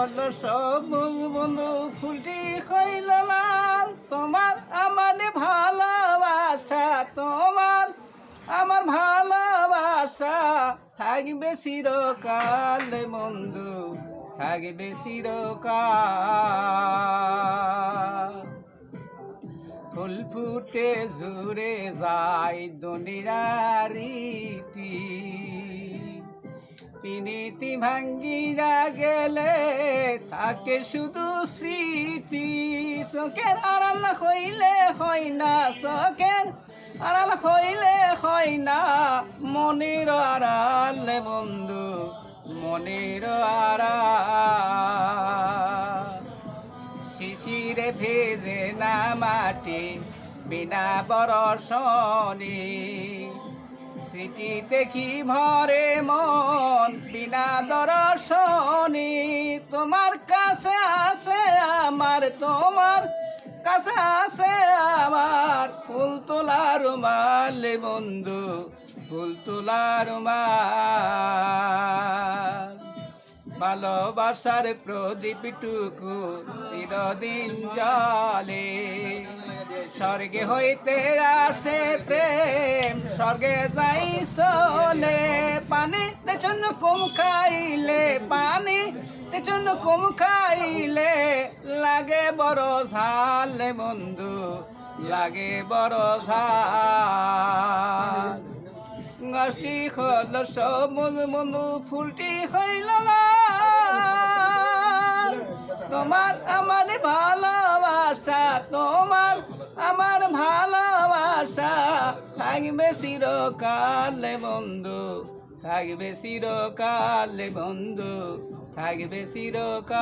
হলো সবুজ বন্ধু ফুলটি হইল লাল, তোমার আমার ভালোবাসা, তোমার আমার ভালোবাসা থাকবে চিরকাল বন্ধু, থাকবে চিরকাল। ফুল ফুটে জুড়ে যায় দুনিয়ার রীতি, পিনিতি ভাঙ্গিয়া গেলে তাকে শুধু স্মৃতি। চোখের আড়াল হইলে হয় না, চোখের আড়াল হইলে হয় না, মনের আড়াল বন্ধু, মনের আড়াল। শিশিরে ভেজে না মাটি বিনা বরষণে, স্মৃতিতে কি ভরে মন বিনা দর্শনে। তোমার কাছে আছে আমার, তোমার কাছে আছে আমার, ফুল তোলা রুমাল বন্ধু, ফুল তোলা রুমাল। ভালোবাসার প্রদীপটুকু চিরদিন জলে, স্বর্গে হইতে আসে প্রেম, স্বর্গে যাই চলে। পানিতে চুন কুম খাইলে, পানিতে চুন কুম খাইলে লাগে বড় ঝাল বন্ধু, লাগে বড় ঝাল। গাছটি হল সবুজ বন্ধু ফুলটি হইল লাল, তোমার আমার ভালোবাসা, তোমার আমার ভালোবাসা থাকবে চিরকাল বন্ধু, থাকবে চিরকাল বন্ধু, থাকবে চিরকাল।